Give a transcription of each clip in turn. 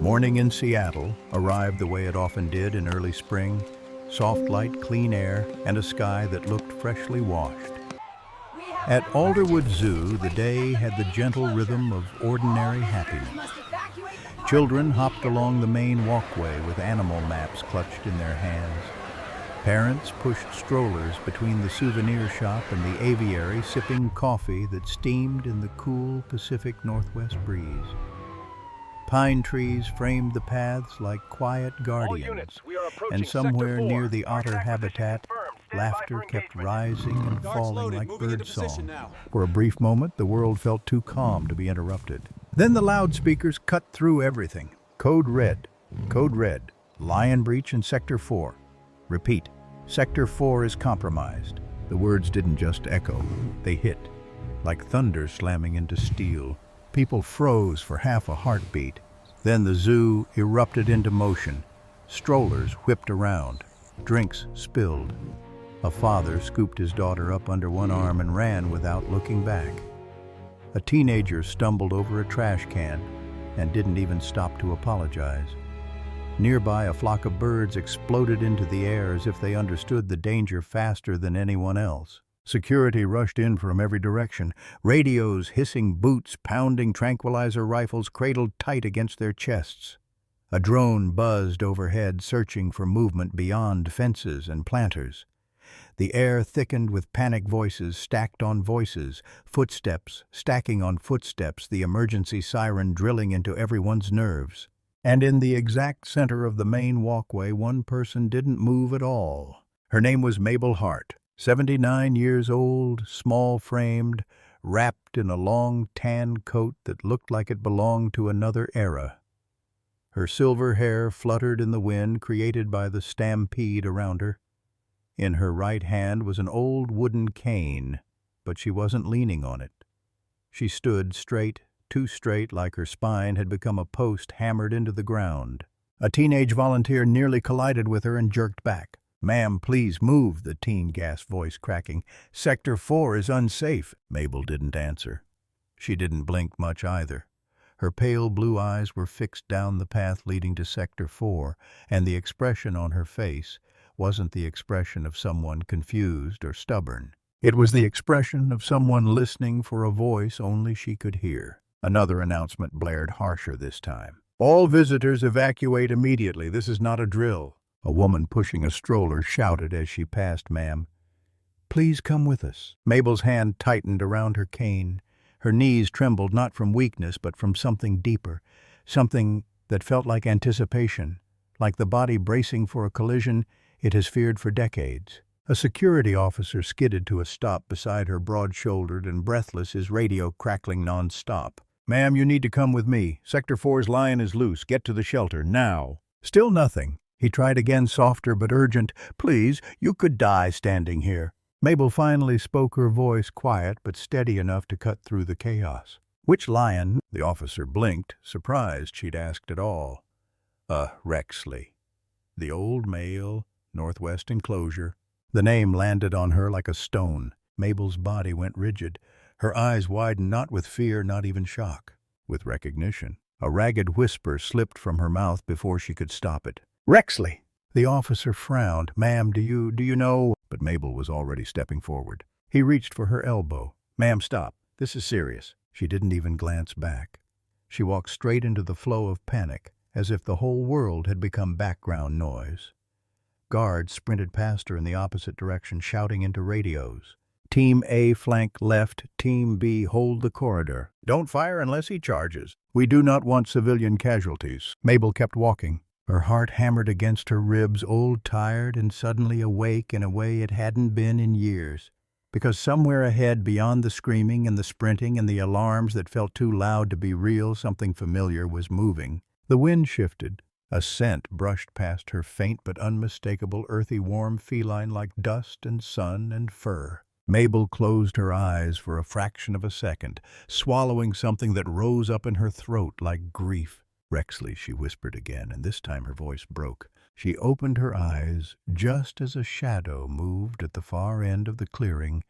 Morning in Seattle arrived the way it often did in early spring, soft light, clean air, and a sky that looked freshly washed. At Alderwood Zoo, the day had the gentle rhythm of ordinary happiness. Children hopped along the main walkway with animal maps clutched in their hands. Parents pushed strollers between the souvenir shop and the aviary, sipping coffee that steamed in the cool Pacific Northwest breeze. Pine trees framed the paths like quiet guardians, and somewhere near the otter habitat, laughter kept rising and falling like birdsong. For a brief moment, the world felt too calm to be interrupted. Then the loudspeakers cut through everything. Code red, lion breach in Sector 4. Repeat, Sector 4 is compromised. The words didn't just echo, they hit, like thunder slamming into steel. People froze for half a heartbeat. Then the zoo erupted into motion. Strollers whipped around. Drinks spilled. A father scooped his daughter up under one arm and ran without looking back. A teenager stumbled over a trash can and didn't even stop to apologize. Nearby, a flock of birds exploded into the air as if they understood the danger faster than anyone else. Security rushed in from every direction, radios hissing, boots pounding, tranquilizer rifles cradled tight against their chests. A drone buzzed overhead, searching for movement beyond fences and planters. The air thickened with panic voices stacked on voices, footsteps stacking on footsteps, the emergency siren drilling into everyone's nerves. And in the exact center of the main walkway, one person didn't move at all. Her name was Mabel Hart. 79 years old, small-framed, wrapped in a long tan coat that looked like it belonged to another era. Her silver hair fluttered in the wind created by the stampede around her. In her right hand was an old wooden cane, but she wasn't leaning on it. She stood straight, too straight, like her spine had become a post hammered into the ground. A teenage volunteer nearly collided with her and jerked back. "Ma'am, please move," the teen gas voice cracking. "Sector 4 is unsafe." Mabel didn't answer. She didn't blink much either. Her pale blue eyes were fixed down the path leading to Sector 4, and the expression on her face wasn't the expression of someone confused or stubborn. It was the expression of someone listening for a voice only she could hear. Another announcement blared harsher this time. "All visitors evacuate immediately. This is not a drill." A woman pushing a stroller shouted as she passed. "Ma'am, please come with us." Mabel's hand tightened around her cane. Her knees trembled not from weakness but from something deeper, something that felt like anticipation, like the body bracing for a collision it has feared for decades. A security officer skidded to a stop beside her, broad-shouldered and breathless, his radio crackling non-stop. "Ma'am, you need to come with me. Sector 4's lion is loose. Get to the shelter, now." Still nothing. He tried again, softer but urgent. "Please, you could die standing here." Mabel finally spoke, her voice quiet but steady enough to cut through the chaos. "Which lion?" The officer blinked, surprised she'd asked at all. Rexley. The old male, Northwest Enclosure." The name landed on her like a stone. Mabel's body went rigid. Her eyes widened, not with fear, not even shock, with recognition. A ragged whisper slipped from her mouth before she could stop it. "Rexley!" The officer frowned. "Ma'am, do you know—" But Mabel was already stepping forward. He reached for her elbow. "Ma'am, stop. This is serious." She didn't even glance back. She walked straight into the flow of panic, as if the whole world had become background noise. Guards sprinted past her in the opposite direction, shouting into radios. "Team A flank left, Team B hold the corridor. Don't fire unless he charges. We do not want civilian casualties." Mabel kept walking. Her heart hammered against her ribs, old, tired, and suddenly awake in a way it hadn't been in years. Because somewhere ahead, beyond the screaming and the sprinting and the alarms that felt too loud to be real, something familiar was moving. The wind shifted. A scent brushed past her, faint but unmistakable, earthy, warm, feline, like dust and sun and fur. Mabel closed her eyes for a fraction of a second, swallowing something that rose up in her throat like grief. "Rexley," she whispered again, and this time her voice broke. She opened her eyes just as a shadow moved at the far end of the clearing,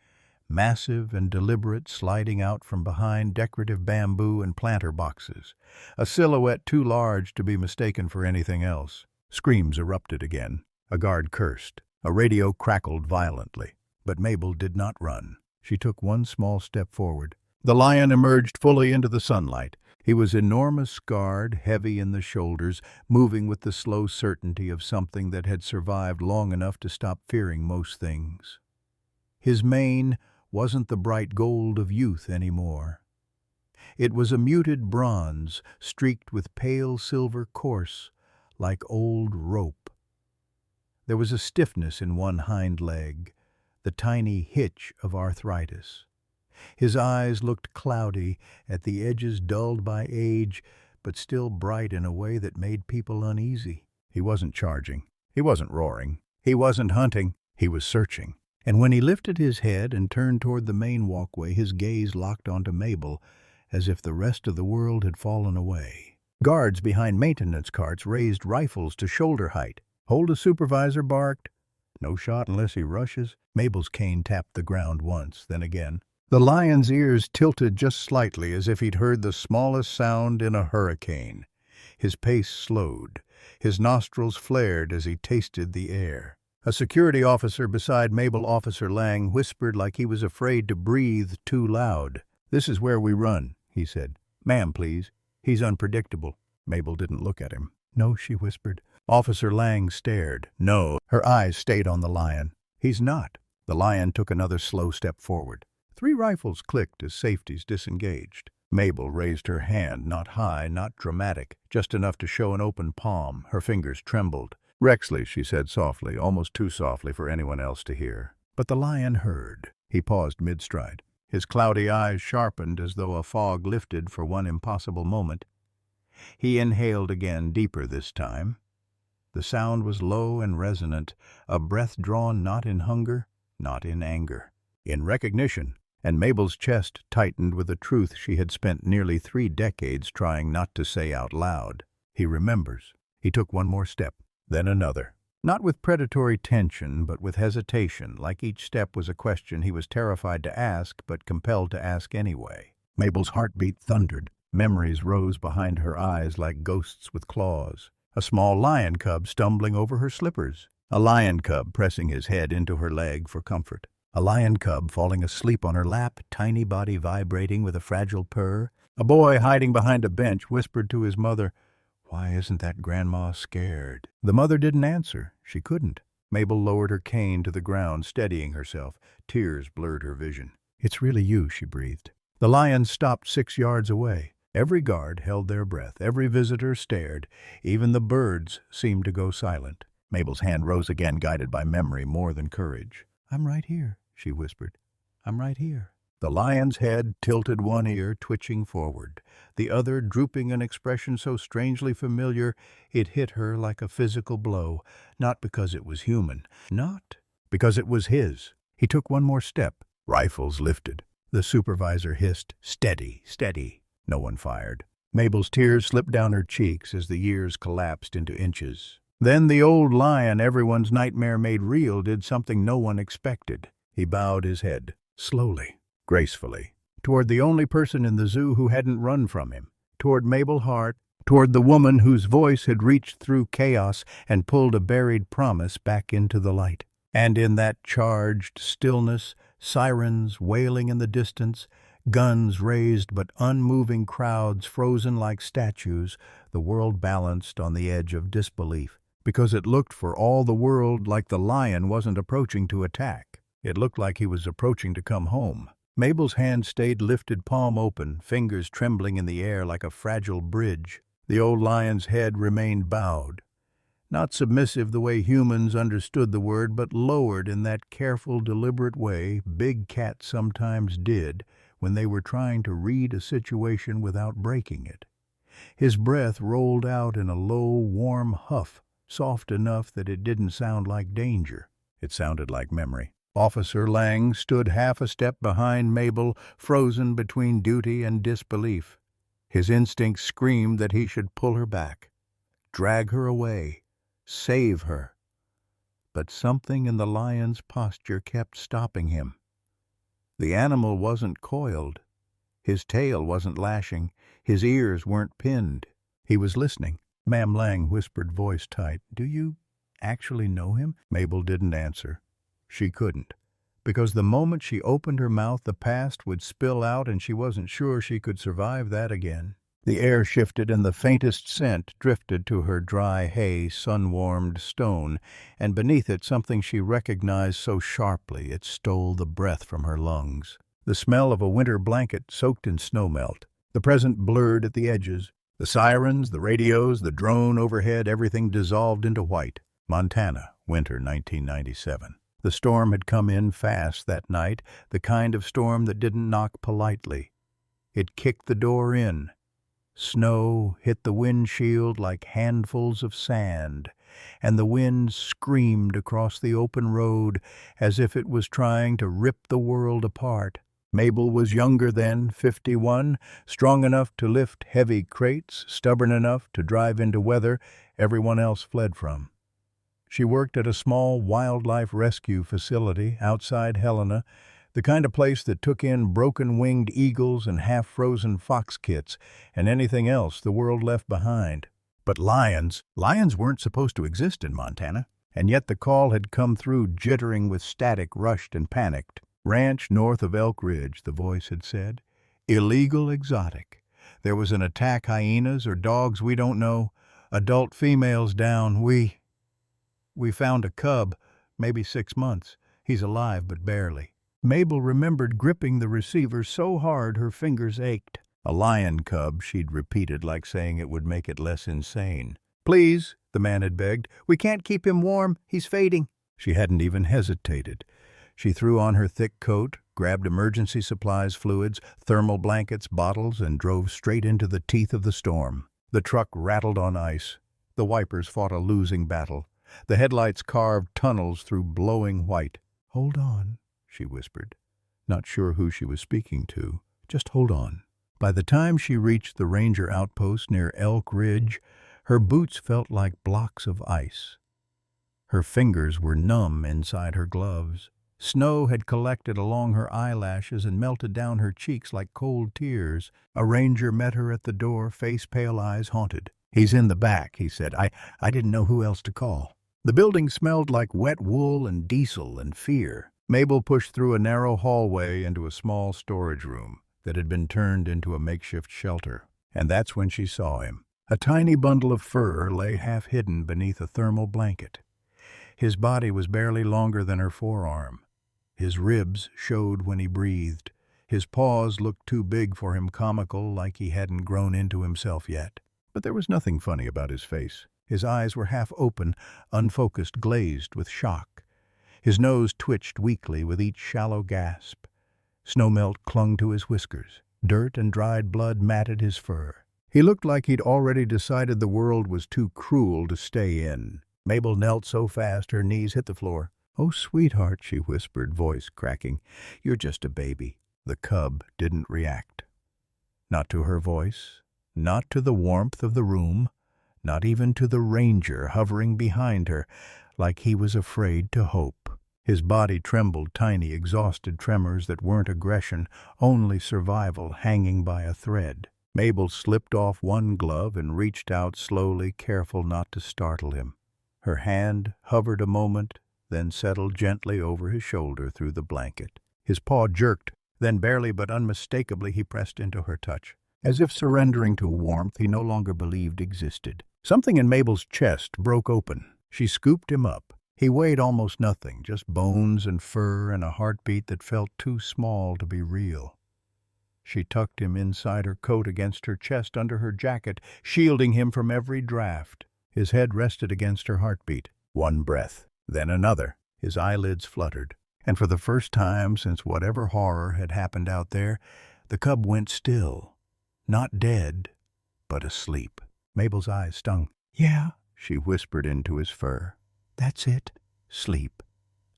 massive and deliberate, sliding out from behind decorative bamboo and planter boxes, a silhouette too large to be mistaken for anything else. Screams erupted again. A guard cursed. A radio crackled violently. But Mabel did not run. She took one small step forward. The lion emerged fully into the sunlight. He was enormous, scarred, heavy in the shoulders, moving with the slow certainty of something that had survived long enough to stop fearing most things. His mane wasn't the bright gold of youth anymore. It was a muted bronze, streaked with pale silver course, like old rope. There was a stiffness in one hind leg, the tiny hitch of arthritis. His eyes looked cloudy, at the edges dulled by age, but still bright in a way that made people uneasy. He wasn't charging. He wasn't roaring. He wasn't hunting. He was searching. And when he lifted his head and turned toward the main walkway, his gaze locked onto Mabel, as if the rest of the world had fallen away. Guards behind maintenance carts raised rifles to shoulder height. "Hold a supervisor," barked. "No shot unless he rushes." Mabel's cane tapped the ground once, then again. The lion's ears tilted just slightly, as if he'd heard the smallest sound in a hurricane. His pace slowed. His nostrils flared as he tasted the air. A security officer beside Mabel, Officer Lang, whispered like he was afraid to breathe too loud. "This is where we run," he said. "Ma'am, please. He's unpredictable." Mabel didn't look at him. "No," she whispered. Officer Lang stared. "No." Her eyes stayed on the lion. "He's not." The lion took another slow step forward. 3 rifles clicked as safeties disengaged. Mabel raised her hand, not high, not dramatic, just enough to show an open palm. Her fingers trembled. "Rexley," she said softly, almost too softly for anyone else to hear. But the lion heard. He paused mid-stride. His cloudy eyes sharpened as though a fog lifted for one impossible moment. He inhaled again, deeper this time. The sound was low and resonant, a breath drawn not in hunger, not in anger, in recognition. And Mabel's chest tightened with a truth she had spent nearly 3 decades trying not to say out loud. He remembers. He took one more step, then another. Not with predatory tension, but with hesitation, like each step was a question he was terrified to ask, but compelled to ask anyway. Mabel's heartbeat thundered. Memories rose behind her eyes like ghosts with claws. A small lion cub stumbling over her slippers. A lion cub pressing his head into her leg for comfort. A lion cub falling asleep on her lap, tiny body vibrating with a fragile purr. A boy hiding behind a bench whispered to his mother, "Why isn't that grandma scared?" The mother didn't answer. She couldn't. Mabel lowered her cane to the ground, steadying herself. Tears blurred her vision. "It's really you," she breathed. The lion stopped 6 yards away. Every guard held their breath. Every visitor stared. Even the birds seemed to go silent. Mabel's hand rose again, guided by memory more than courage. "I'm right here," she whispered. "I'm right here." The lion's head tilted, one ear twitching forward, the other drooping, an expression so strangely familiar it hit her like a physical blow, not because it was human, not because it was his. He took one more step. Rifles lifted. The supervisor hissed, "Steady, steady." No one fired. Mabel's tears slipped down her cheeks as the years collapsed into inches. Then the old lion everyone's nightmare made real did something no one expected. He bowed his head, slowly, gracefully, toward the only person in the zoo who hadn't run from him, toward Mabel Hart, toward the woman whose voice had reached through chaos and pulled a buried promise back into the light. And in that charged stillness, sirens wailing in the distance, guns raised but unmoving crowds frozen like statues, the world balanced on the edge of disbelief. Because it looked for all the world like the lion wasn't approaching to attack. It looked like he was approaching to come home. Mabel's hand stayed lifted, palm open, fingers trembling in the air like a fragile bridge. The old lion's head remained bowed. Not submissive the way humans understood the word, but lowered in that careful, deliberate way big cats sometimes did when they were trying to read a situation without breaking it. His breath rolled out in a low, warm huff, soft enough that it didn't sound like danger. It sounded like memory. Officer Lang stood half a step behind Mabel, frozen between duty and disbelief. His instincts screamed that he should pull her back, drag her away, save her. But something in the lion's posture kept stopping him. The animal wasn't coiled. His tail wasn't lashing. His ears weren't pinned. He was listening. Ma'am Lang whispered, voice tight, "Do you actually know him?" Mabel didn't answer. She couldn't. Because the moment she opened her mouth, the past would spill out, and she wasn't sure she could survive that again. The air shifted, and the faintest scent drifted to her dry hay, sun-warmed stone, and beneath it something she recognized so sharply it stole the breath from her lungs. The smell of a winter blanket soaked in snowmelt. The present blurred at the edges. The sirens, the radios, the drone overhead, everything dissolved into white. Montana, winter 1997. The storm had come in fast that night, the kind of storm that didn't knock politely. It kicked the door in. Snow hit the windshield like handfuls of sand, and the wind screamed across the open road as if it was trying to rip the world apart. Mabel was younger then, 51, strong enough to lift heavy crates, stubborn enough to drive into weather everyone else fled from. She worked at a small wildlife rescue facility outside Helena, the kind of place that took in broken-winged eagles and half-frozen fox kits and anything else the world left behind. But lions weren't supposed to exist in Montana, and yet the call had come through jittering with static, rushed and panicked. "Ranch north of Elk Ridge," the voice had said. "Illegal exotic. There was an attack, hyenas or dogs, we don't know. Adult females down. We found a cub, maybe 6 months. He's alive, but barely." Mabel remembered gripping the receiver so hard her fingers ached. "A lion cub," she'd repeated, like saying it would make it less insane. "Please," the man had begged. "We can't keep him warm. He's fading." She hadn't even hesitated. She threw on her thick coat, grabbed emergency supplies, fluids, thermal blankets, bottles, and drove straight into the teeth of the storm. The truck rattled on ice. The wipers fought a losing battle. The headlights carved tunnels through blowing white. "Hold on," she whispered, not sure who she was speaking to. "Just hold on." By the time she reached the ranger outpost near Elk Ridge, her boots felt like blocks of ice. Her fingers were numb inside her gloves. Snow had collected along her eyelashes and melted down her cheeks like cold tears. A ranger met her at the door, face pale, eyes haunted. "He's in the back," he said. I didn't know who else to call." The building smelled like wet wool and diesel and fear. Mabel pushed through a narrow hallway into a small storage room that had been turned into a makeshift shelter. And that's when she saw him. A tiny bundle of fur lay half hidden beneath a thermal blanket. His body was barely longer than her forearm. His ribs showed when he breathed. His paws looked too big for him, comical, like he hadn't grown into himself yet. But there was nothing funny about his face. His eyes were half open, unfocused, glazed with shock. His nose twitched weakly with each shallow gasp. Snowmelt clung to his whiskers. Dirt and dried blood matted his fur. He looked like he'd already decided the world was too cruel to stay in. Mabel knelt so fast her knees hit the floor. "Oh, sweetheart," she whispered, voice cracking. "You're just a baby." The cub didn't react. Not to her voice, not to the warmth of the room, not even to the ranger hovering behind her, like he was afraid to hope. His body trembled, tiny, exhausted tremors that weren't aggression, only survival hanging by a thread. Mabel slipped off one glove and reached out slowly, careful not to startle him. Her hand hovered a moment, then settled gently over his shoulder through the blanket. His paw jerked, then barely but unmistakably he pressed into her touch, as if surrendering to warmth he no longer believed existed. Something in Mabel's chest broke open. She scooped him up. He weighed almost nothing, just bones and fur and a heartbeat that felt too small to be real. She tucked him inside her coat against her chest under her jacket, shielding him from every draft. His head rested against her heartbeat. One breath, then another. His eyelids fluttered. And for the first time since whatever horror had happened out there, the cub went still. Not dead, but asleep. Mabel's eyes stung. "Yeah," she whispered into his fur. "That's it. Sleep.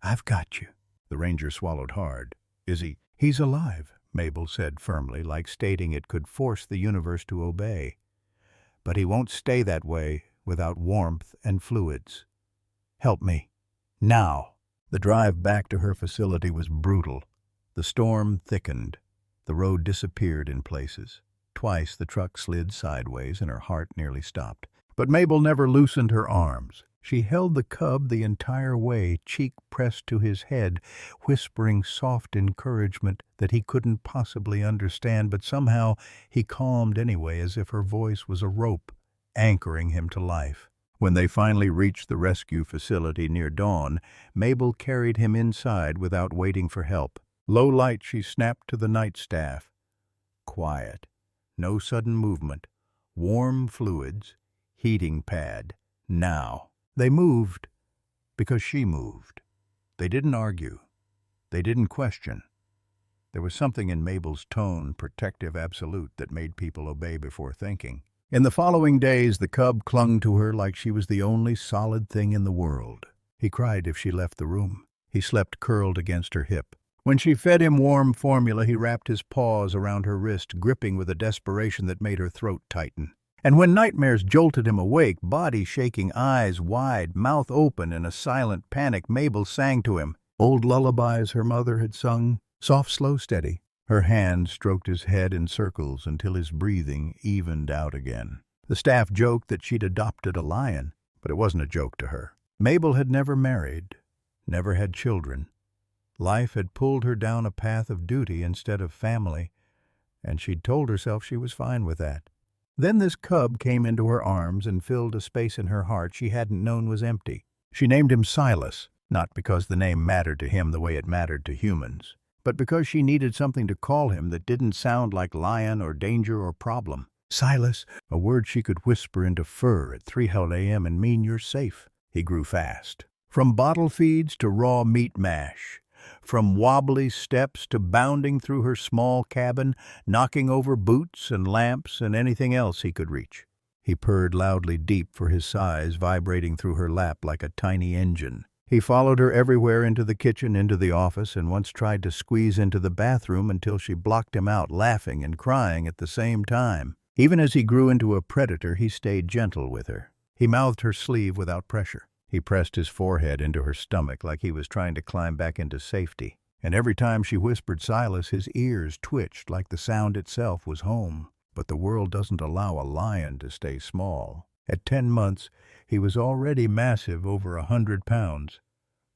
I've got you." The ranger swallowed hard. "Is he?" "He's alive," Mabel said firmly, like stating it could force the universe to obey. "But he won't stay that way without warmth and fluids. Help me. Now." The drive back to her facility was brutal. The storm thickened. The road disappeared in places. Twice the truck slid sideways and her heart nearly stopped. But Mabel never loosened her arms. She held the cub the entire way, cheek pressed to his head, whispering soft encouragement that he couldn't possibly understand, but somehow he calmed anyway, as if her voice was a rope, anchoring him to life. When they finally reached the rescue facility near dawn, Mabel carried him inside without waiting for help. Low light she snapped to the night staff. Quiet. No sudden movement. Warm fluids. Heating pad. Now. They moved because she moved. They didn't argue. They didn't question. There was something in Mabel's tone, protective absolute, that made people obey before thinking. In the following days, the cub clung to her like she was the only solid thing in the world. He cried if she left the room. He slept curled against her hip. When she fed him warm formula, he wrapped his paws around her wrist, gripping with a desperation that made her throat tighten. And when nightmares jolted him awake, body shaking, eyes wide, mouth open in a silent panic, Mabel sang to him. Old lullabies her mother had sung, soft, slow, steady. Her hand stroked his head in circles until his breathing evened out again. The staff joked that she'd adopted a lion, but it wasn't a joke to her. Mabel had never married, never had children. Life had pulled her down a path of duty instead of family, and she'd told herself she was fine with that. Then this cub came into her arms and filled a space in her heart she hadn't known was empty. She named him Silas, not because the name mattered to him the way it mattered to humans, but because she needed something to call him that didn't sound like lion or danger or problem. Silas, a word she could whisper into fur at 3 a.m. and mean you're safe. He grew fast. From bottle feeds to raw meat mash. From wobbly steps to bounding through her small cabin, knocking over boots and lamps and anything else he could reach. He purred loudly deep for his size, vibrating through her lap like a tiny engine. He followed her everywhere, into the kitchen, into the office, and once tried to squeeze into the bathroom until she blocked him out, laughing and crying at the same time. Even as he grew into a predator, he stayed gentle with her. He mouthed her sleeve without pressure. He pressed his forehead into her stomach like he was trying to climb back into safety. And every time she whispered Silas, his ears twitched like the sound itself was home. But the world doesn't allow a lion to stay small. At 10 months, he was already massive, over 100 pounds.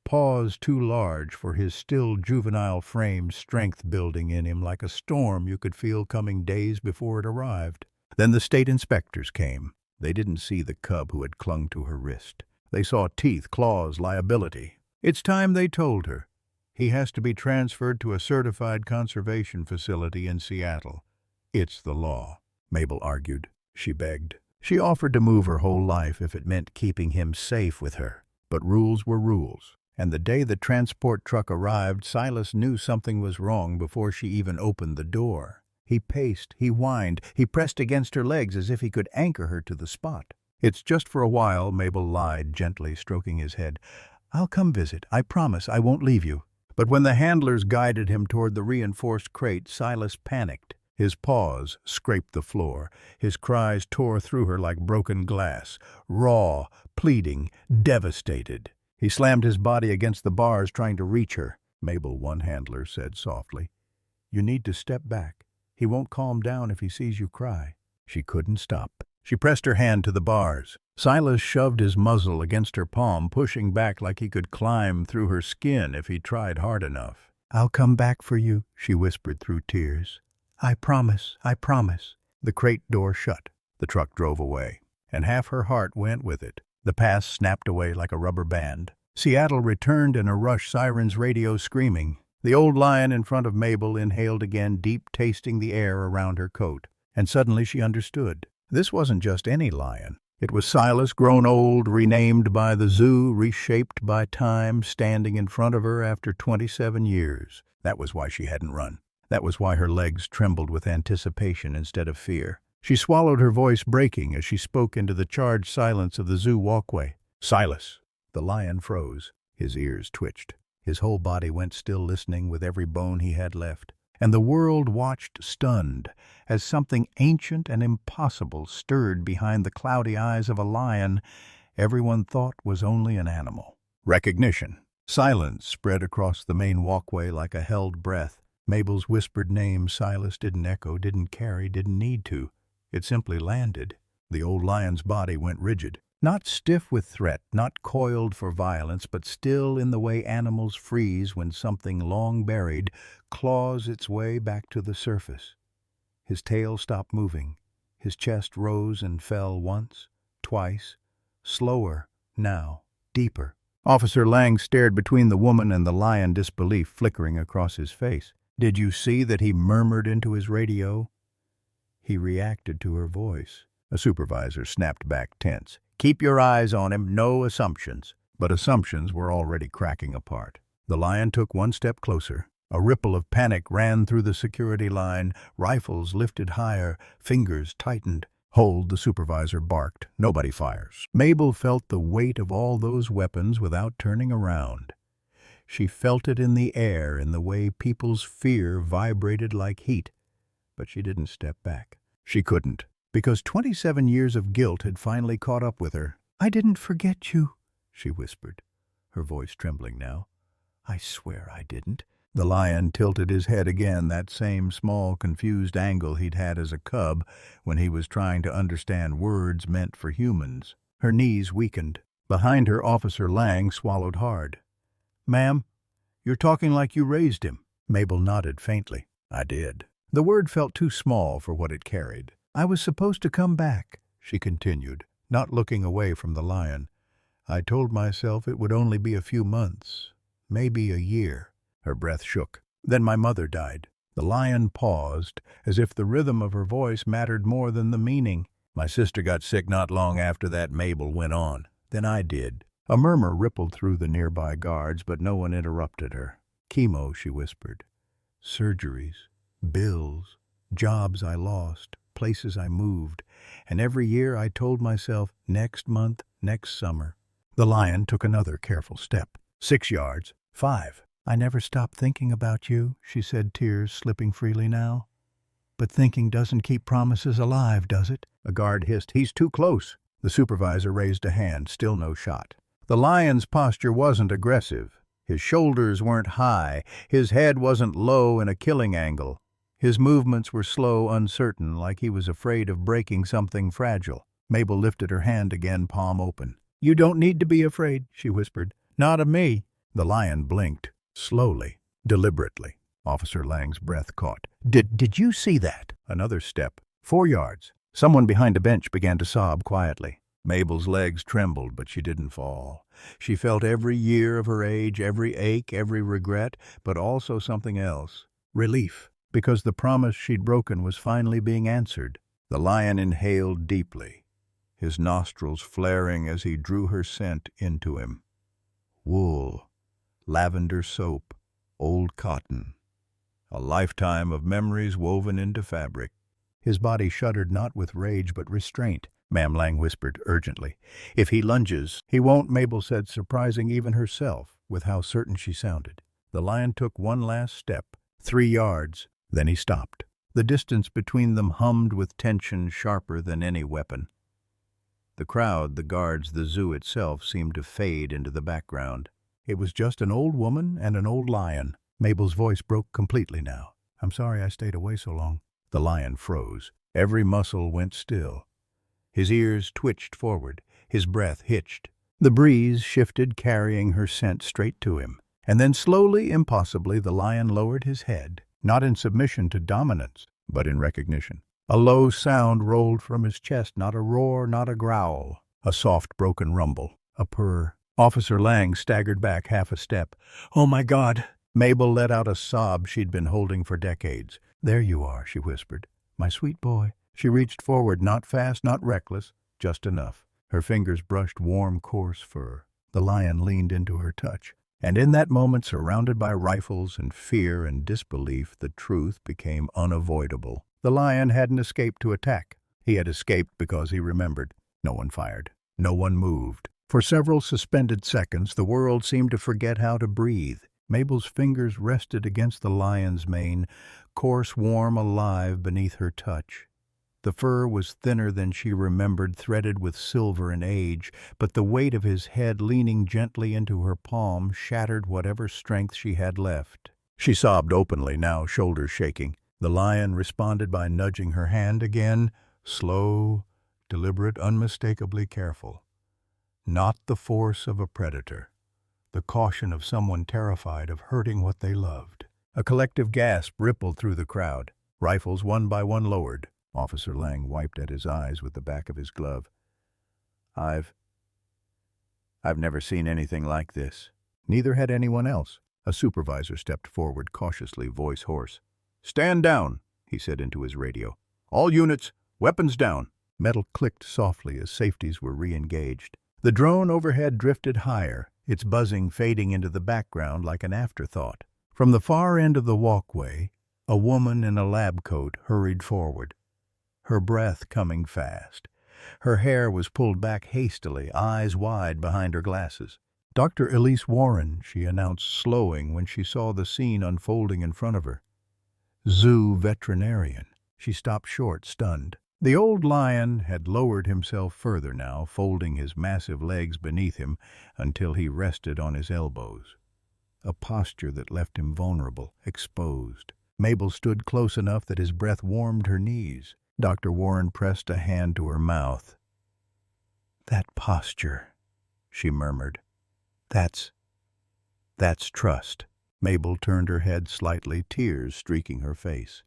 Paws too large for his still juvenile frame, strength building in him like a storm you could feel coming days before it arrived. Then the state inspectors came. They didn't see the cub who had clung to her wrist. They saw teeth, claws, liability. It's time, they told her. He has to be transferred to a certified conservation facility in Seattle. It's the law, Mabel argued. She begged. She offered to move her whole life if it meant keeping him safe with her. But rules were rules. And the day the transport truck arrived, Silas knew something was wrong before she even opened the door. He paced, he whined, he pressed against her legs as if he could anchor her to the spot. It's just for a while, Mabel lied, gently stroking his head. I'll come visit. I promise I won't leave you. But when the handlers guided him toward the reinforced crate, Silas panicked. His paws scraped the floor. His cries tore through her like broken glass, raw, pleading, devastated. He slammed his body against the bars, trying to reach her. Mabel, one handler, said softly, "You need to step back. He won't calm down if he sees you cry." She couldn't stop. She pressed her hand to the bars. Silas shoved his muzzle against her palm, pushing back like he could climb through her skin if he tried hard enough. "I'll come back for you," she whispered through tears. I promise. The crate door shut. The truck drove away, and half her heart went with it. The past snapped away like a rubber band. Seattle returned in a rush, sirens, radio screaming. The old lion in front of Mabel inhaled again, deep tasting the air around her coat. And suddenly she understood. This wasn't just any lion. It was Silas, grown old, renamed by the zoo, reshaped by time, standing in front of her after 27 years. That was why she hadn't run. That was why her legs trembled with anticipation instead of fear. She swallowed, her voice breaking as she spoke into the charged silence of the zoo walkway. "Silas." The lion froze. His ears twitched. His whole body went still, listening with every bone he had left. And the world watched stunned as something ancient and impossible stirred behind the cloudy eyes of a lion everyone thought was only an animal. Recognition. Silence spread across the main walkway like a held breath. Mabel's whispered name Silas didn't echo, didn't carry, didn't need to. It simply landed. The old lion's body went rigid. Not stiff with threat, not coiled for violence, but still in the way animals freeze when something long buried claws its way back to the surface. His tail stopped moving. His chest rose and fell once, twice, slower now, deeper. Officer Lang stared between the woman and the lion, disbelief flickering across his face. "Did you see that he murmured into his radio?" He reacted to her voice. A supervisor snapped back tense. "Keep your eyes on him, no assumptions." But assumptions were already cracking apart. The lion took one step closer. A ripple of panic ran through the security line, rifles lifted higher, fingers tightened. "Hold," the supervisor barked. "Nobody fires." Mabel felt the weight of all those weapons without turning around. She felt it in the air, in the way people's fear vibrated like heat. But she didn't step back. She couldn't, because 27 years of guilt had finally caught up with her. "I didn't forget you," she whispered, her voice trembling now. "I swear I didn't." The lion tilted his head again, that same small, confused angle he'd had as a cub when he was trying to understand words meant for humans. Her knees weakened. Behind her, Officer Lang swallowed hard. "Ma'am, you're talking like you raised him." Mabel nodded faintly. "I did." The word felt too small for what it carried. "I was supposed to come back," she continued, not looking away from the lion. "I told myself it would only be a few months, maybe a year." Her breath shook. "Then my mother died." The lion paused, as if the rhythm of her voice mattered more than the meaning. "My sister got sick not long after that," Mabel went on. "Then I did." A murmur rippled through the nearby guards, but no one interrupted her. "Chemo," she whispered. "Surgeries, bills, jobs I lost, places I moved, and every year I told myself, next month, next summer." The lion took another careful step. 6 yards, 5. "I never stopped thinking about you," she said, tears slipping freely now. "But thinking doesn't keep promises alive, does it?" A guard hissed, "He's too close." The supervisor raised a hand, still no shot. The lion's posture wasn't aggressive. His shoulders weren't high. His head wasn't low in a killing angle. His movements were slow, uncertain, like he was afraid of breaking something fragile. Mabel lifted her hand again, palm open. "You don't need to be afraid," she whispered. "Not of me." The lion blinked. Slowly, deliberately. Officer Lang's breath caught. Did you see that?" Another step. 4 yards. Someone behind a bench began to sob quietly. Mabel's legs trembled, but she didn't fall. She felt every year of her age, every ache, every regret, but also something else. Relief, because the promise she'd broken was finally being answered. The lion inhaled deeply, his nostrils flaring as he drew her scent into him. Wool. Lavender soap, old cotton, a lifetime of memories woven into fabric. His body shuddered not with rage but restraint. Ma'am Lang whispered urgently. "If he lunges, he won't," Mabel said, surprising even herself with how certain she sounded. The lion took one last step, 3 yards, then he stopped. The distance between them hummed with tension sharper than any weapon. The crowd, the guards, the zoo itself seemed to fade into the background. It was just an old woman and an old lion. Mabel's voice broke completely now. "I'm sorry I stayed away so long." The lion froze. Every muscle went still. His ears twitched forward. His breath hitched. The breeze shifted, carrying her scent straight to him. And then slowly, impossibly, the lion lowered his head, not in submission to dominance, but in recognition. A low sound rolled from his chest, not a roar, not a growl. A soft, broken rumble, a purr. Officer Lang staggered back half a step. "Oh, my God!" Mabel let out a sob she'd been holding for decades. "There you are," she whispered. "My sweet boy." She reached forward, not fast, not reckless, just enough. Her fingers brushed warm, coarse fur. The lion leaned into her touch. And in that moment, surrounded by rifles and fear and disbelief, the truth became unavoidable. The lion hadn't escaped to attack. He had escaped because he remembered. No one fired. No one moved. For several suspended seconds, the world seemed to forget how to breathe. Mabel's fingers rested against the lion's mane, coarse, warm, alive beneath her touch. The fur was thinner than she remembered, threaded with silver and age, but the weight of his head leaning gently into her palm shattered whatever strength she had left. She sobbed openly, now shoulders shaking. The lion responded by nudging her hand again, slow, deliberate, unmistakably careful. Not the force of a predator, the caution of someone terrified of hurting what they loved. A collective gasp rippled through the crowd. Rifles one by one lowered. Officer Lang wiped at his eyes with the back of his glove. I've never seen anything like this. Neither had anyone else. A supervisor stepped forward cautiously, voice hoarse. Stand down, he said into his radio. All units, weapons down. Metal clicked softly as safeties were re-engaged. The drone overhead drifted higher, its buzzing fading into the background like an afterthought. From the far end of the walkway, a woman in a lab coat hurried forward, her breath coming fast. Her hair was pulled back hastily, eyes wide behind her glasses. Dr. Elise Warren, she announced, slowing when she saw the scene unfolding in front of her. Zoo veterinarian. She stopped short, stunned. The old lion had lowered himself further now, folding his massive legs beneath him until he rested on his elbows. A posture that left him vulnerable, exposed. Mabel stood close enough that his breath warmed her knees. Dr. Warren pressed a hand to her mouth. That posture, she murmured. That's trust. Mabel turned her head slightly, tears streaking her face.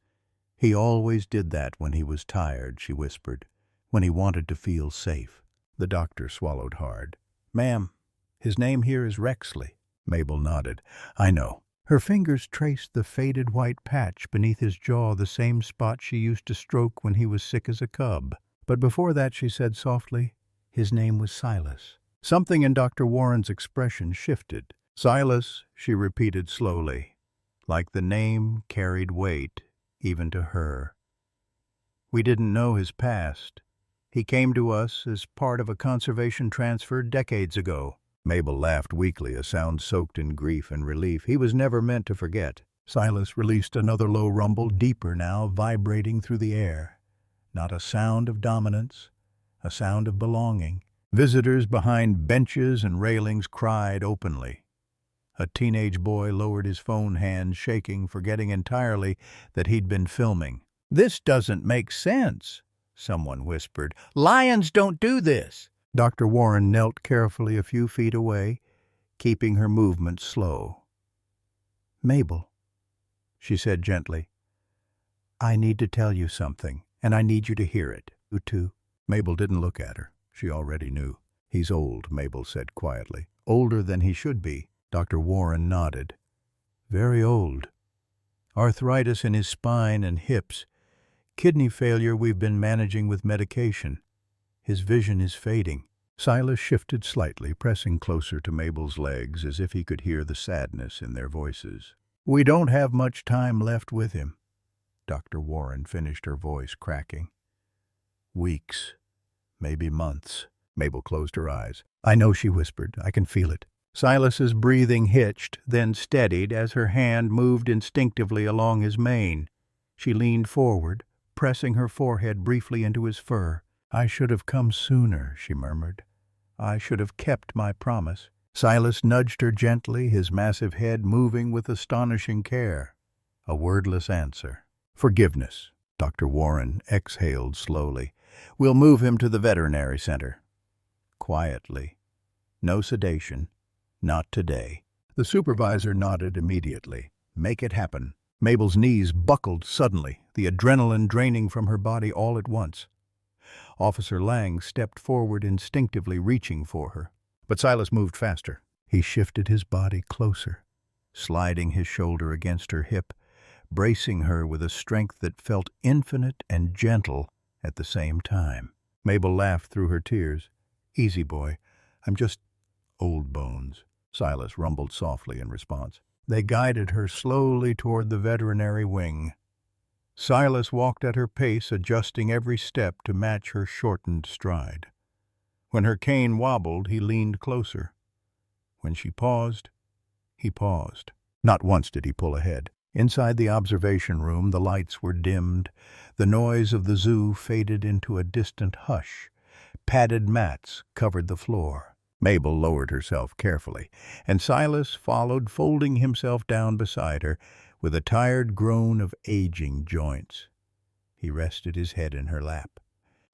He always did that when he was tired, she whispered, when he wanted to feel safe. The doctor swallowed hard. Ma'am, his name here is Rexley. Mabel nodded. I know. Her fingers traced the faded white patch beneath his jaw, the same spot she used to stroke when he was sick as a cub. But before that, she said softly, his name was Silas. Something in Dr. Warren's expression shifted. Silas, she repeated slowly, like the name carried weight, even to her. We didn't know his past. He came to us as part of a conservation transfer decades ago. Mabel laughed weakly, a sound soaked in grief and relief. He was never meant to forget. Silas released another low rumble, deeper now, vibrating through the air. Not a sound of dominance, a sound of belonging. Visitors behind benches and railings cried openly. A teenage boy lowered his phone hand, shaking, forgetting entirely that he'd been filming. This doesn't make sense, someone whispered. Lions don't do this. Dr. Warren knelt carefully a few feet away, keeping her movements slow. Mabel, she said gently, I need to tell you something, and I need you to hear it. You too. Mabel didn't look at her. She already knew. He's old, Mabel said quietly. Older than he should be. Dr. Warren nodded. Very old. Arthritis in his spine and hips. Kidney failure we've been managing with medication. His vision is fading. Silas shifted slightly, pressing closer to Mabel's legs as if he could hear the sadness in their voices. We don't have much time left with him. Dr. Warren finished, her voice cracking. Weeks, maybe months. Mabel closed her eyes. I know, she whispered. I can feel it. Silas's breathing hitched, then steadied as her hand moved instinctively along his mane. She leaned forward, pressing her forehead briefly into his fur. I should have come sooner, she murmured. I should have kept my promise. Silas nudged her gently, his massive head moving with astonishing care. A wordless answer. Forgiveness. Dr. Warren exhaled slowly. We'll move him to the veterinary center. Quietly. No sedation. Not today. The supervisor nodded immediately. Make it happen. Mabel's knees buckled suddenly, the adrenaline draining from her body all at once. Officer Lang stepped forward, instinctively reaching for her. But Silas moved faster. He shifted his body closer, sliding his shoulder against her hip, bracing her with a strength that felt infinite and gentle at the same time. Mabel laughed through her tears. Easy, boy. I'm just old bones. Silas rumbled softly in response. They guided her slowly toward the veterinary wing. Silas walked at her pace, adjusting every step to match her shortened stride. When her cane wobbled, he leaned closer. When she paused, he paused. Not once did he pull ahead. Inside the observation room, the lights were dimmed. The noise of the zoo faded into a distant hush. Padded mats covered the floor. Mabel lowered herself carefully, and Silas followed, folding himself down beside her with a tired groan of aging joints. He rested his head in her lap.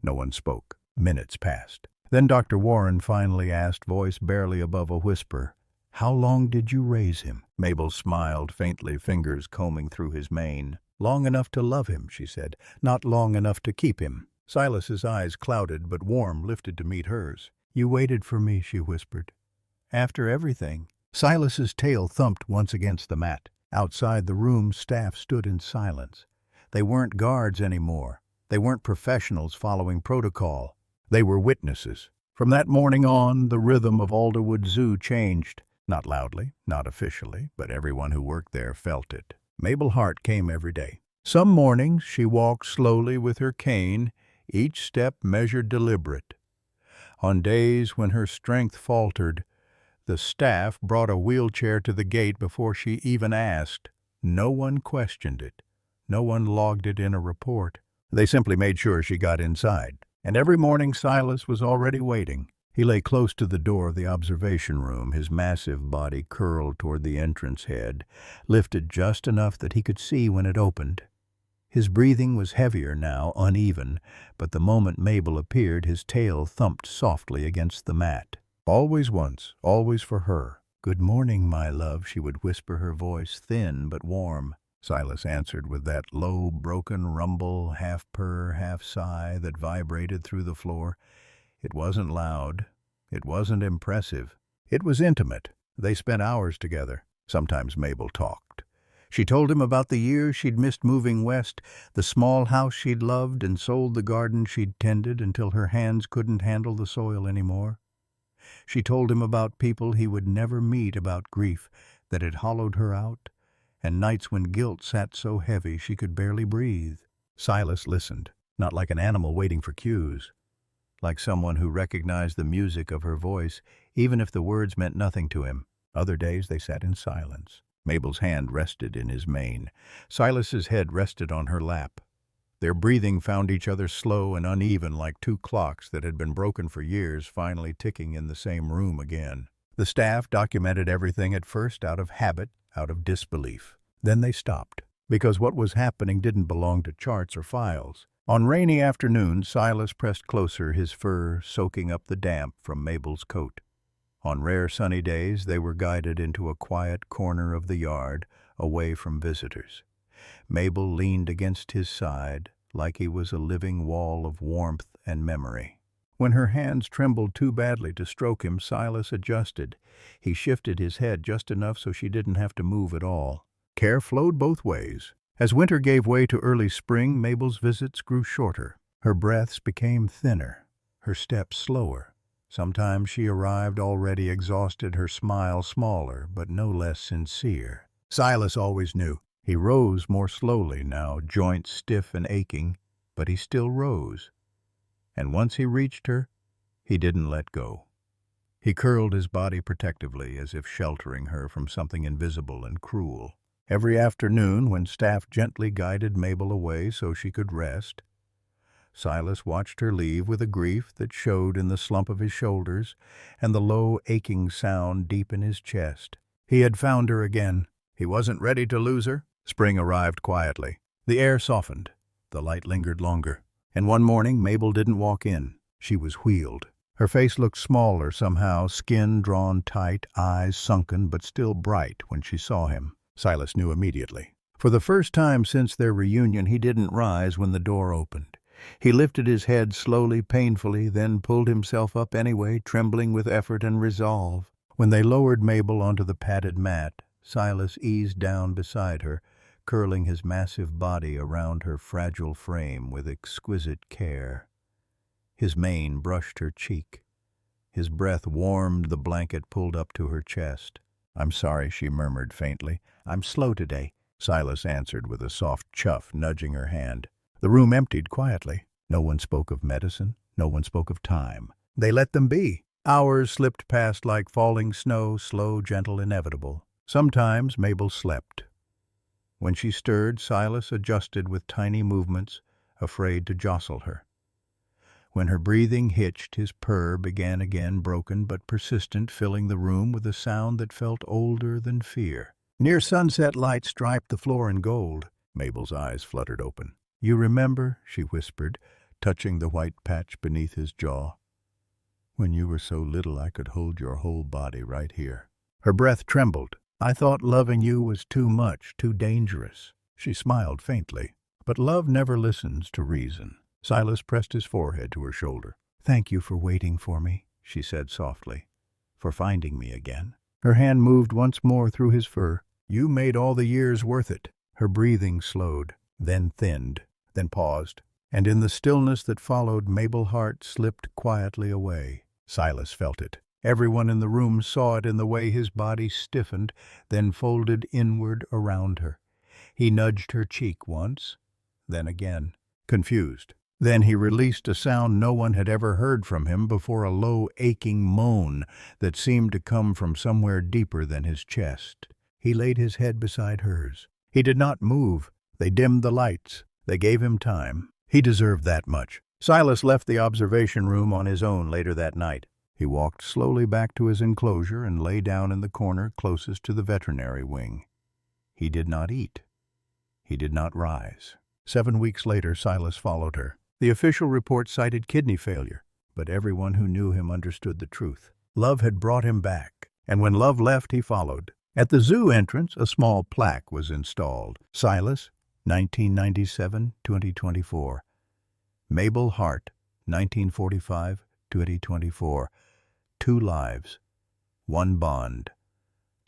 No one spoke. Minutes passed. Then Dr. Warren finally asked, voice barely above a whisper, "How long did you raise him?" Mabel smiled faintly, fingers combing through his mane. "Long enough to love him," she said, "not long enough to keep him." Silas's eyes, clouded but warm, lifted to meet hers. "You waited for me," she whispered. "After everything." Silas's tail thumped once against the mat. Outside the room, staff stood in silence. They weren't guards anymore. They weren't professionals following protocol. They were witnesses. From that morning on, the rhythm of Alderwood Zoo changed. Not loudly, not officially, but everyone who worked there felt it. Mabel Hart came every day. Some mornings she walked slowly with her cane, each step measured deliberate. On days when her strength faltered, the staff brought a wheelchair to the gate before she even asked. No one questioned it. No one logged it in a report. They simply made sure she got inside. And every morning Silas was already waiting. He lay close to the door of the observation room, his massive body curled toward the entrance head, lifted just enough that he could see when it opened. His breathing was heavier now, uneven, but the moment Mabel appeared, his tail thumped softly against the mat. Always once, always for her. "Good morning, my love," she would whisper, her voice thin but warm. Silas answered with that low, broken rumble, half purr, half sigh that vibrated through the floor. It wasn't loud. It wasn't impressive. It was intimate. They spent hours together. Sometimes Mabel talked. She told him about the years she'd missed moving west, the small house she'd loved, and sold the garden she'd tended until her hands couldn't handle the soil anymore. She told him about people he would never meet, about grief that had hollowed her out, and nights when guilt sat so heavy she could barely breathe. Silas listened, not like an animal waiting for cues, like someone who recognized the music of her voice, even if the words meant nothing to him. Other days they sat in silence. Mabel's hand rested in his mane. Silas's head rested on her lap. Their breathing found each other slow and uneven, like two clocks that had been broken for years finally ticking in the same room again. The staff documented everything at first out of habit, out of disbelief. Then they stopped, because what was happening didn't belong to charts or files. On rainy afternoons, Silas pressed closer, his fur soaking up the damp from Mabel's coat. On rare sunny days, they were guided into a quiet corner of the yard, away from visitors. Mabel leaned against his side, like he was a living wall of warmth and memory. When her hands trembled too badly to stroke him, Silas adjusted. He shifted his head just enough so she didn't have to move at all. Care flowed both ways. As winter gave way to early spring, Mabel's visits grew shorter. Her breaths became thinner, her steps slower. Sometimes she arrived already exhausted, her smile smaller, but no less sincere. Silas always knew. He rose more slowly now, joints stiff and aching, but he still rose. And once he reached her, he didn't let go. He curled his body protectively, as if sheltering her from something invisible and cruel. Every afternoon, when staff gently guided Mabel away so she could rest, Silas watched her leave with a grief that showed in the slump of his shoulders and the low, aching sound deep in his chest. He had found her again. He wasn't ready to lose her. Spring arrived quietly. The air softened. The light lingered longer. And one morning, Mabel didn't walk in. She was wheeled. Her face looked smaller somehow, skin drawn tight, eyes sunken but still bright when she saw him. Silas knew immediately. For the first time since their reunion, he didn't rise when the door opened. He lifted his head slowly, painfully, then pulled himself up anyway, trembling with effort and resolve. When they lowered Mabel onto the padded mat, Silas eased down beside her, curling his massive body around her fragile frame with exquisite care. His mane brushed her cheek. His breath warmed the blanket pulled up to her chest. "I'm sorry," she murmured faintly. "I'm slow today," Silas answered with a soft chuff, nudging her hand. The room emptied quietly. No one spoke of medicine. No one spoke of time. They let them be. Hours slipped past like falling snow, slow, gentle, inevitable. Sometimes Mabel slept. When she stirred, Silas adjusted with tiny movements, afraid to jostle her. When her breathing hitched, his purr began again, broken but persistent, filling the room with a sound that felt older than fear. Near sunset light striped the floor in gold. Mabel's eyes fluttered open. "You remember," she whispered, touching the white patch beneath his jaw, "when you were so little I could hold your whole body right here." Her breath trembled. "I thought loving you was too much, too dangerous." She smiled faintly. But love never listens to reason. Silas pressed his forehead to her shoulder. "Thank you for waiting for me," she said softly, "for finding me again." Her hand moved once more through his fur. "You made all the years worth it." Her breathing slowed, then thinned, then paused, and in the stillness that followed, Mabel's heart slipped quietly away. Silas felt it. Everyone in the room saw it in the way his body stiffened, then folded inward around her. He nudged her cheek once, then again, confused. Then he released a sound no one had ever heard from him before, a low, aching moan that seemed to come from somewhere deeper than his chest. He laid his head beside hers. He did not move. They dimmed the lights. They gave him time. He deserved that much. Silas left the observation room on his own later that night. He walked slowly back to his enclosure and lay down in the corner closest to the veterinary wing. He did not eat. He did not rise. 7 weeks later, Silas followed her. The official report cited kidney failure, but everyone who knew him understood the truth. Love had brought him back, and when love left, he followed. At the zoo entrance, a small plaque was installed. Silas, 1997-2024. Mabel Hart, 1945-2024. 2 lives, 1 bond.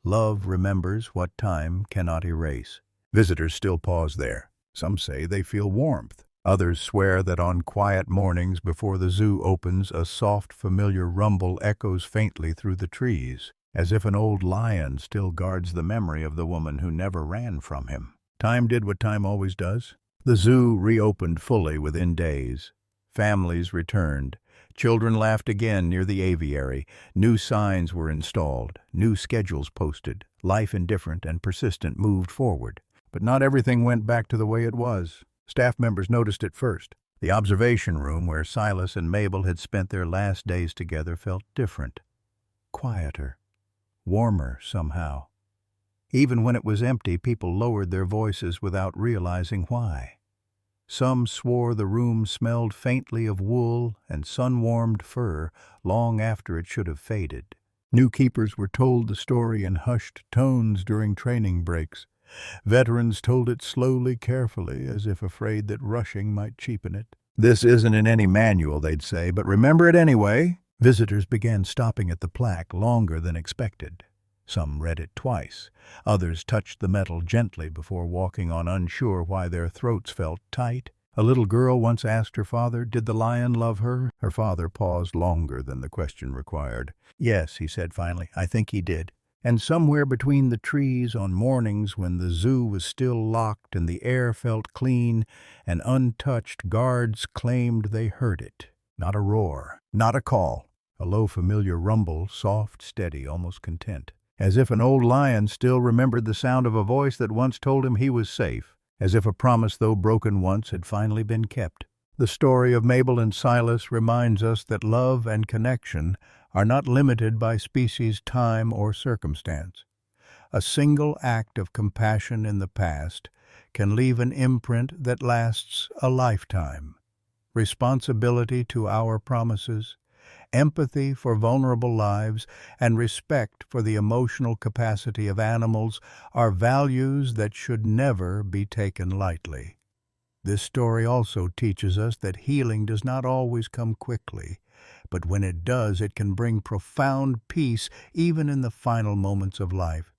Love remembers what time cannot erase. Visitors still pause there. Some say they feel warmth. Others swear that on quiet mornings before the zoo opens, a soft, familiar rumble echoes faintly through the trees, as if an old lion still guards the memory of the woman who never ran from him. Time did what time always does. The zoo reopened fully within days. Families returned. Children laughed again near the aviary. New signs were installed. New schedules posted. Life, indifferent and persistent, moved forward. But not everything went back to the way it was. Staff members noticed it first. The observation room where Silas and Mabel had spent their last days together felt different. Quieter. Warmer somehow. Even when it was empty, people lowered their voices without realizing why. Some swore the room smelled faintly of wool and sun-warmed fur long after it should have faded. New keepers were told the story in hushed tones during training breaks. Veterans told it slowly, carefully, as if afraid that rushing might cheapen it. "This isn't in any manual," they'd say, "but remember it anyway." Visitors began stopping at the plaque longer than expected. Some read it twice. Others touched the metal gently before walking on, unsure why their throats felt tight. A little girl once asked her father, "Did the lion love her?" Her father paused longer than the question required. "Yes," he said finally, "I think he did." And somewhere between the trees, on mornings when the zoo was still locked and the air felt clean and untouched, guards claimed they heard it. Not a roar, not a call. A low familiar rumble, soft, steady, almost content. As if an old lion still remembered the sound of a voice that once told him he was safe. As if a promise, though broken once, had finally been kept. The story of Mabel and Silas reminds us that love and connection are not limited by species, time, or circumstance. A single act of compassion in the past can leave an imprint that lasts a lifetime. Responsibility to our promises, empathy for vulnerable lives, and respect for the emotional capacity of animals are values that should never be taken lightly. This story also teaches us that healing does not always come quickly, but when it does, it can bring profound peace even in the final moments of life.